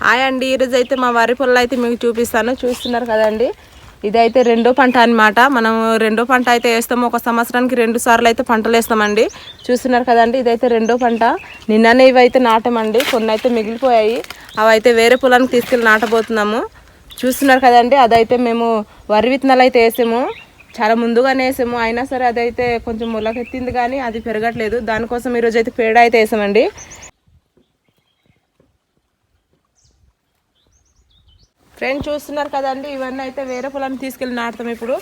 Hi అండి, ఈరోజు అయితే మా వరి పొలాలు అయితే మీకు చూస్తున్నారు కదండి. ఇదైతే రెండో పంట అన్నమాట. మనం రెండో పంట అయితే వేస్తాము. ఒక సంవత్సరానికి 2 సార్లు అయితే పంటలు వేస్తామండి. చూస్తున్నారు కదండి, ఇదైతే రెండో పంట. నిన్ననే ఇవైతే నాటమండి, కొన్ని అయితే మిగిలిపోయాయి. అవి అయితే వేరే పొలానికి తీసుకెళ్ళి నాటబోతున్నాము. చూస్తున్నారు కదండి, అదైతే మేము వరి విత్తనాలు అయితే వేసాము. చాలా ముందుగానే వేసాము, అయినా సరే అదైతే కొంచెం మొలకెత్తింది కానీ అది పెరగట్లేదు. దానికోసం ఈరోజు అయితే పేడ అయితే వేసామండి. ఫ్రెండ్స్ చూస్తున్నారు కదండి, ఇవన్నీ అయితే వేరే పొలాన్ని తీసుకెళ్ళి నాటుతాం. ఇప్పుడు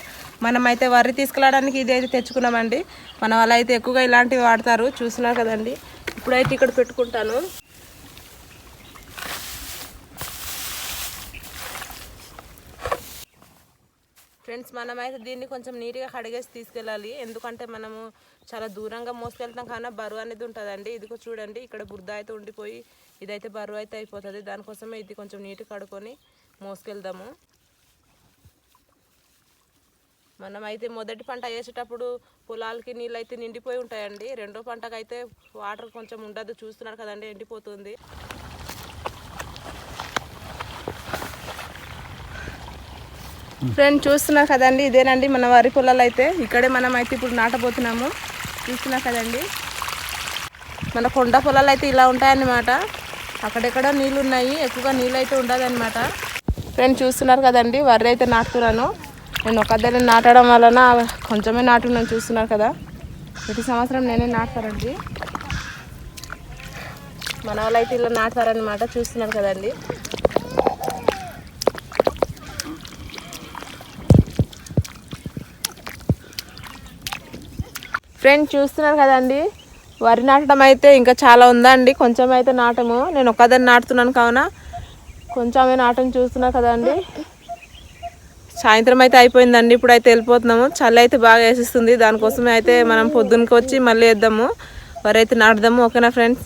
మనం అయితే వరి తీసుకెళ్ళడానికి ఇది అయితే తెచ్చుకున్నామండి. మన వాళ్ళు అయితే ఎక్కువగా ఇలాంటివి వాడతారు. చూస్తున్నారు కదండి, ఇప్పుడైతే ఇక్కడ పెట్టుకుంటాను. ఫ్రెండ్స్ మనమైతే దీన్ని కొంచెం నీట్గా కడిగేసి తీసుకెళ్ళాలి. ఎందుకంటే మనము చాలా దూరంగా మోసుకెళ్తాం కానీ బరువు అనేది ఉంటుందండి. ఇదిగో చూడండి, ఇక్కడ బురద అయితే ఉండిపోయి ఇదైతే బరువు అయితే అయిపోతుంది. దానికోసమే ఇది కొంచెం నీట్గా కడుక్కొని మోసుకెళ్దాము. మనమైతే మొదటి పంట వేసేటప్పుడు పొలాలకి నీళ్ళు అయితే నిండిపోయి ఉంటాయండి. రెండో పంటకు అయితే వాటర్ కొంచెం ఉండదు. చూస్తున్నారు కదండి, ఎండిపోతుంది. ఫ్రెండ్స్ చూస్తున్నారు కదండి, ఇదేనండి మన వరి పొలాలు అయితే. ఇక్కడే మనం అయితే ఇప్పుడు నాటబోతున్నాము. చూస్తున్నారు కదండి, మన కొండ పొలాలు అయితే ఇలా ఉంటాయన్నమాట. అక్కడెక్కడ నీళ్ళు ఉన్నాయి, ఎక్కువగా నీళ్ళు అయితే ఉండదన్నమాట. ఫ్రెండ్స్ చూస్తున్నారు కదండి, వరి అయితే నాటుతున్నాను. నేను ఒకదాన్ని నాటడం వలన కొంచెమే నాటున్నాను. చూస్తున్నారు కదా, ప్రతి సంవత్సరం నేనే నాటుతానండి. మన వాళ్ళు అయితే ఇలా నాటుతారనమాట. చూస్తున్నారు కదండి. ఫ్రెండ్స్ చూస్తున్నారు కదండి, వరి నాటడం అయితే ఇంకా చాలా ఉందండి. కొంచెం అయితే నాటము. నేను ఒకదాన్ని నాటుతున్నాను కావున కొంచెమే నాటం. చూస్తున్నారు కదండి, సాయంత్రం అయితే అయిపోయిందండి. ఇప్పుడు అయితే వెళ్ళిపోతున్నాము. చలి అయితే బాగా వేసిస్తుంది. దానికోసమే అయితే మనం పొద్దున్నకి వచ్చి మళ్ళీ వేద్దాము, వరి అయితే నాటుదాము. ఓకేనా ఫ్రెండ్స్.